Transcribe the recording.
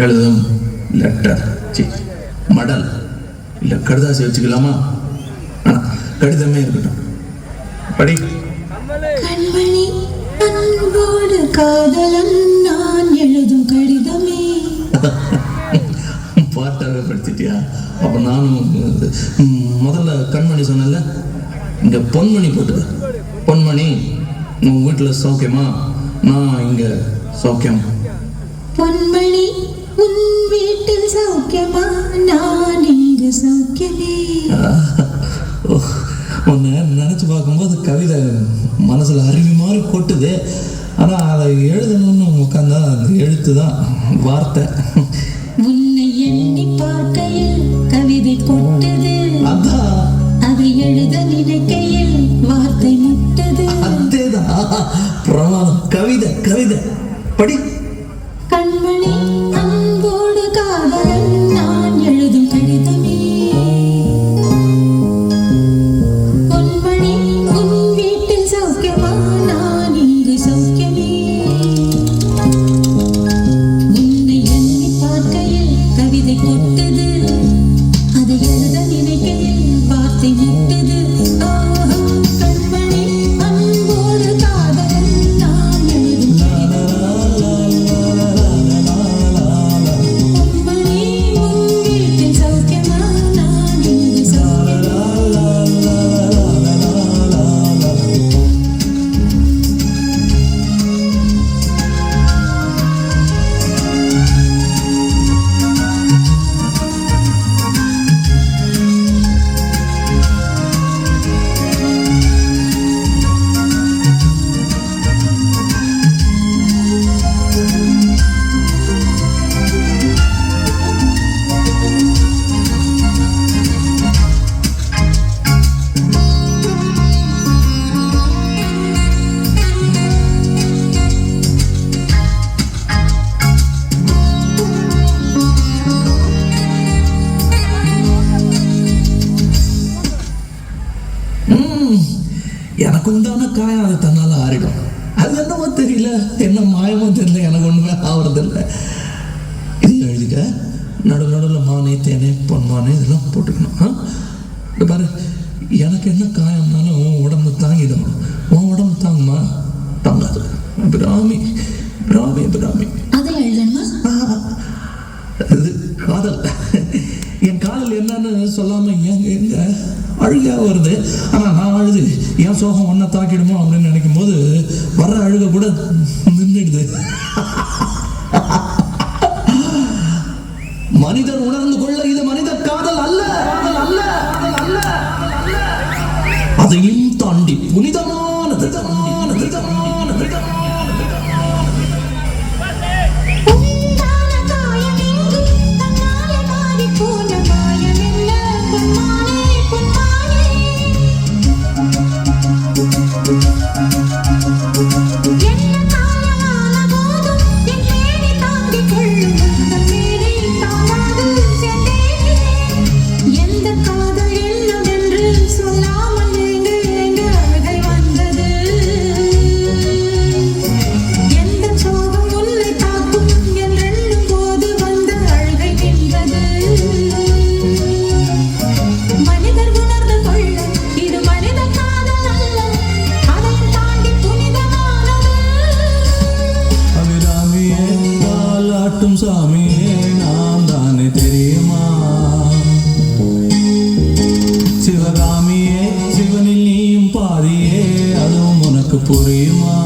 எழுதும் லெட்டர் மடல் இல்லை கடிதாசி வச்சுக்கலாமா? கடிதமே இருக்கட்டும். படி. கண்மணி அன்போடு காதலன் நான் எழுதும் கடிதமே. பாட்டாவே படிச்சிட்டியா? அப்ப நானும் முதல்ல கண்மணி சொன்னல, இங்க பொன்மணி போட்டு. பொன்மணி, உன் வீட்டுல சௌக்கியமா? நான் இங்க சௌக்கியம். பொன்மணி, உன் வீட்டில் சௌக்கியமா? நான் இங்கு சௌக்கியமே. உன்னை நினைச்சு பார்க்கும்போது கவிதை மனசுல அருவி மாதிரி கொட்டுது. ஆனா அதை எழுதணும்னு உட்காந்தா அந்த எழுத்து தான் வார்த்தை. உன்னை எண்ணி பார்க்கையில் கவிதை கொட்டது, அதான் அதை எழுத நினைக்கையில் வார்த்தை முட்டது. அதேதான் பிரமாதம். கவிதை கவிதை படி. கண்மணி அன்போடு காதலன் நான் எழுதும் கடிதமே. பொன்மணி, உன் வீட்டில் சௌக்கியமா? நான் இங்கு சௌக்கியமே. உன்னை எண்ணி பார்க்கையில் கவிதை கொட்டது, அதை எழுத நினைக்கையில் வார்த்தை முட்டது. கண்மணி அன்போடு காதலன் நான் எழுதும் எனக்கு உண்டான காயம் அது தன்னால ஆறிடும். அது என்னமோ தெரியல, என்ன மாயமோ தெரியல, எனக்கு ஒண்ணுமே ஆவறதில்லை. இது எழுதிக்க. நடுவில் மானே தேனே பொன்மானே இதெல்லாம் போட்டுக்கணும். இது பாரு, எனக்கு என்ன காயம்னாலும் உன் உடம்பு தாங்கிடும். உன் உடம்பு தாங்குமா? தாங்காது. பிராமி பிராமி பிராமி. அதில் எழுதணுமா? இது காதல். என் காதல் என்னன்னு சொல்லாம எங்க அழுகா வருது. ஆனா நான் அழுது என் சோகம் ஒன்ன தாக்கிடுமோ அப்படின்னு நினைக்கும் போது வர்ற அழுக கூட நின்றுடுது. மனிதர் உணர்ந்து கொள்ள இது மனித காதல் அல்ல, அல்ல, அல்ல, அதையும் தாண்டி புனிதமானது. சாமியே நான் தானே தெரியுமா? சிவகாமியே, சிவனில் நீயும் பாதியே, அதுவும் உனக்கு புரியுமா?